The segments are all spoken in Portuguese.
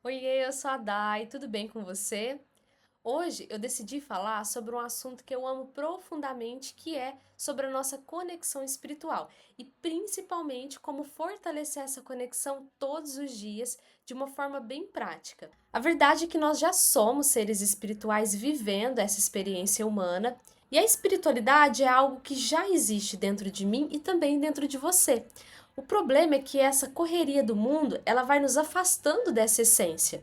Oiê, eu sou a Dai, tudo bem com você? Hoje eu decidi falar sobre um assunto que eu amo profundamente, que é sobre a nossa conexão espiritual e principalmente como fortalecer essa conexão todos os dias de uma forma bem prática. A verdade é que nós já somos seres espirituais vivendo essa experiência humana e a espiritualidade é algo que já existe dentro de mim e também dentro de você. O problema é que essa correria do mundo, ela vai nos afastando dessa essência.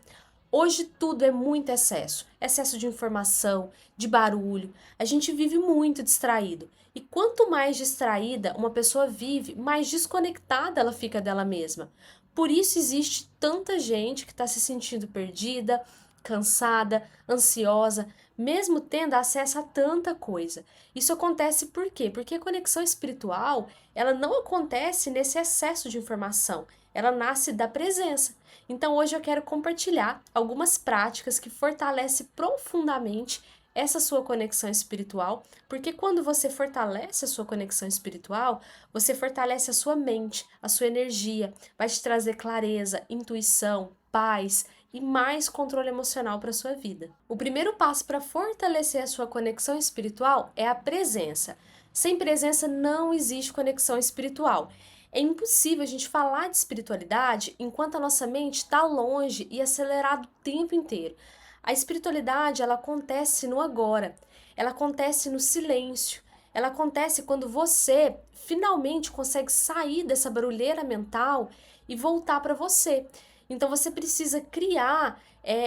Hoje tudo é muito excesso, excesso de informação, de barulho. A gente vive muito distraído. E quanto mais distraída uma pessoa vive, mais desconectada ela fica dela mesma. Por isso existe tanta gente que está se sentindo perdida, cansada, ansiosa, mesmo tendo acesso a tanta coisa. Isso acontece por quê? Porque a conexão espiritual, ela não acontece nesse excesso de informação. Ela nasce da presença. Então hoje eu quero compartilhar algumas práticas que fortalecem profundamente essa sua conexão espiritual, porque quando você fortalece a sua conexão espiritual, você fortalece a sua mente, a sua energia, vai te trazer clareza, intuição, paz e mais controle emocional para sua vida. O primeiro passo para fortalecer a sua conexão espiritual é a presença. Sem presença não existe conexão espiritual. É impossível a gente falar de espiritualidade enquanto a nossa mente está longe e acelerada o tempo inteiro. A espiritualidade, ela acontece no agora. Ela acontece no silêncio. Ela acontece quando você finalmente consegue sair dessa barulheira mental e voltar para você. Então você precisa criar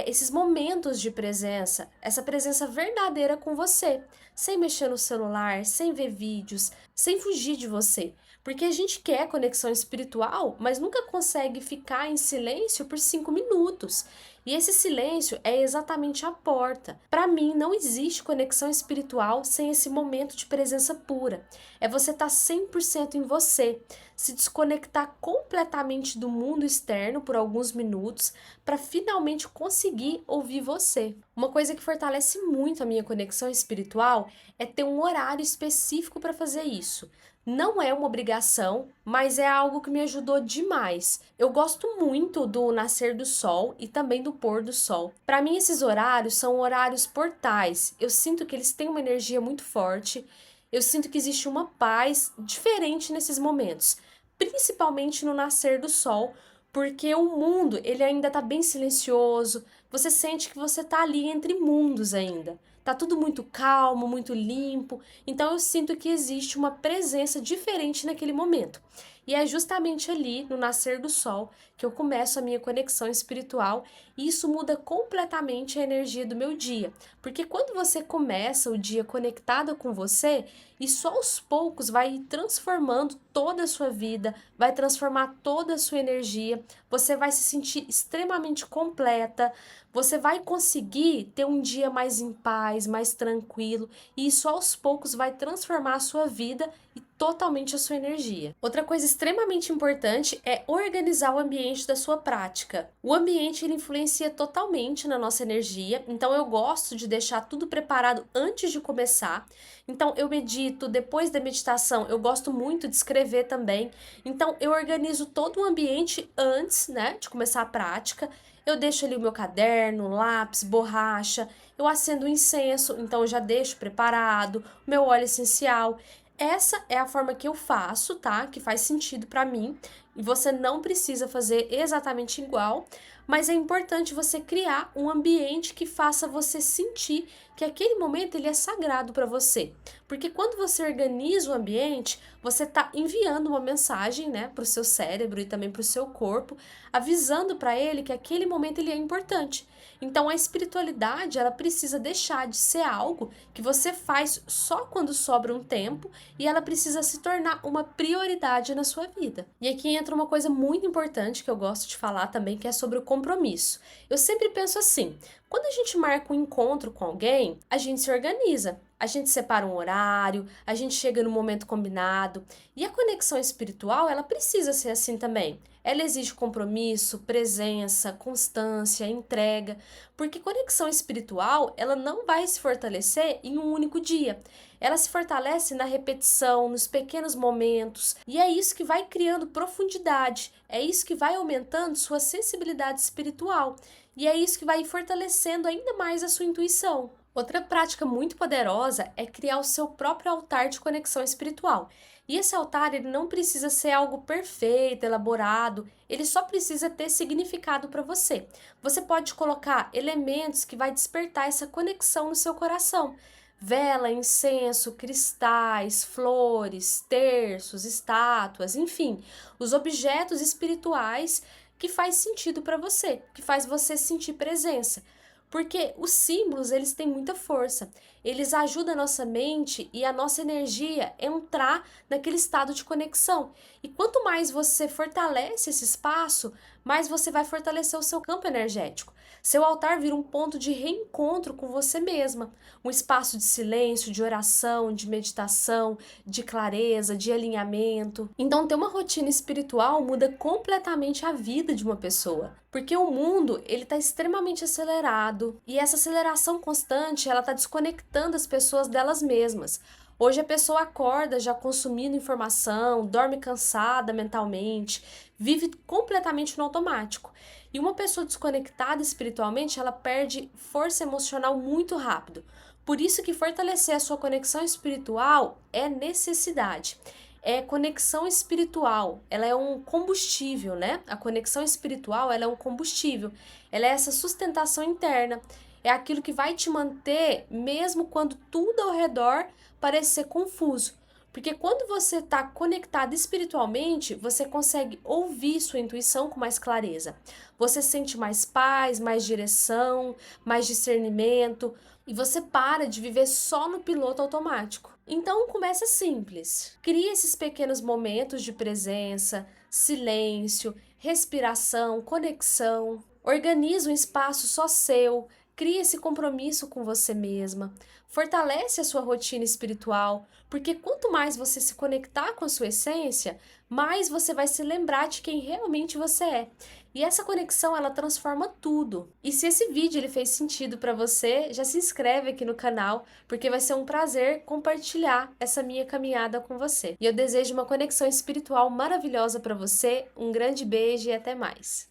esses momentos de presença, essa presença verdadeira com você, sem mexer no celular, sem ver vídeos, sem fugir de você. Porque a gente quer conexão espiritual, mas nunca consegue ficar em silêncio por 5 minutos. E esse silêncio é exatamente a porta. Para mim, não existe conexão espiritual sem esse momento de presença pura. É você estar 100% em você, se desconectar completamente do mundo externo por alguns minutos para finalmente conseguir ouvir você. Uma coisa que fortalece muito a minha conexão espiritual é ter um horário específico para fazer isso. Não é uma obrigação, mas é algo que me ajudou demais. Eu gosto muito do nascer do sol e também do pôr do sol. Para mim, esses horários são horários portais. Eu sinto que eles têm uma energia muito forte. Eu sinto que existe uma paz diferente nesses momentos, principalmente no nascer do sol, porque o mundo ele ainda está bem silencioso. Você sente que você está ali entre mundos ainda. Tá tudo muito calmo, muito limpo. Então eu sinto que existe uma presença diferente naquele momento. E é justamente ali, no nascer do sol, que eu começo a minha conexão espiritual e isso muda completamente a energia do meu dia. Porque quando você começa o dia conectada com você, isso aos poucos vai transformando toda a sua vida, vai transformar toda a sua energia, você vai se sentir extremamente completa, você vai conseguir ter um dia mais em paz, mais tranquilo, e isso aos poucos vai transformar a sua vida e totalmente a sua energia. Outra coisa extremamente importante é organizar o ambiente da sua prática. O ambiente ele influencia totalmente na nossa energia, então eu gosto de deixar tudo preparado antes de começar. Então eu medito, depois da meditação eu gosto muito de escrever também. Então eu organizo todo o ambiente antes, né, de começar a prática. Eu deixo ali o meu caderno, lápis, borracha, eu acendo o incenso, então eu já deixo preparado, o meu óleo essencial. Essa é a forma que eu faço, tá? Que faz sentido pra mim. E você não precisa fazer exatamente igual, mas é importante você criar um ambiente que faça você sentir que aquele momento ele é sagrado para você. Porque quando você organiza o ambiente, você está enviando uma mensagem, né, para o seu cérebro e também para o seu corpo, avisando para ele que aquele momento ele é importante. Então a espiritualidade, ela precisa deixar de ser algo que você faz só quando sobra um tempo e ela precisa se tornar uma prioridade na sua vida. E aqui entra uma coisa muito importante que eu gosto de falar também, que é sobre o compromisso. Eu sempre penso assim, quando a gente marca um encontro com alguém, a gente se organiza. A gente separa um horário, a gente chega no momento combinado. E a conexão espiritual, ela precisa ser assim também. Ela exige compromisso, presença, constância, entrega, porque conexão espiritual, ela não vai se fortalecer em um único dia. Ela se fortalece na repetição, nos pequenos momentos, e é isso que vai criando profundidade, é isso que vai aumentando sua sensibilidade espiritual, e é isso que vai fortalecendo ainda mais a sua intuição. Outra prática muito poderosa é criar o seu próprio altar de conexão espiritual. E esse altar, ele não precisa ser algo perfeito, elaborado, ele só precisa ter significado para você. Você pode colocar elementos que vai despertar essa conexão no seu coração. Vela, incenso, cristais, flores, terços, estátuas, enfim, os objetos espirituais que faz sentido para você, que faz você sentir presença. Porque os símbolos, eles têm muita força. Eles ajudam a nossa mente e a nossa energia a entrar naquele estado de conexão. E quanto mais você fortalece esse espaço, mais você vai fortalecer o seu campo energético. Seu altar vira um ponto de reencontro com você mesma, um espaço de silêncio, de oração, de meditação, de clareza, de alinhamento. Então, ter uma rotina espiritual muda completamente a vida de uma pessoa, porque o mundo, ele está extremamente acelerado e essa aceleração constante, ela está desconectando as pessoas delas mesmas. Hoje a pessoa acorda já consumindo informação, dorme cansada mentalmente, vive completamente no automático. E uma pessoa desconectada espiritualmente, ela perde força emocional muito rápido. Por isso que fortalecer a sua conexão espiritual é necessidade. É conexão espiritual, ela é um combustível, né? A conexão espiritual, ela é um combustível. Ela é essa sustentação interna. É aquilo que vai te manter mesmo quando tudo ao redor parecer confuso. Porque quando você está conectado espiritualmente, você consegue ouvir sua intuição com mais clareza. Você sente mais paz, mais direção, mais discernimento e você para de viver só no piloto automático. Então começa simples. Crie esses pequenos momentos de presença, silêncio, respiração, conexão. Organize um espaço só seu. Crie esse compromisso com você mesma. Fortalece a sua rotina espiritual, porque quanto mais você se conectar com a sua essência, mais você vai se lembrar de quem realmente você é. E essa conexão, ela transforma tudo. E se esse vídeo ele fez sentido para você, já se inscreve aqui no canal, porque vai ser um prazer compartilhar essa minha caminhada com você. E eu desejo uma conexão espiritual maravilhosa para você. Um grande beijo e até mais.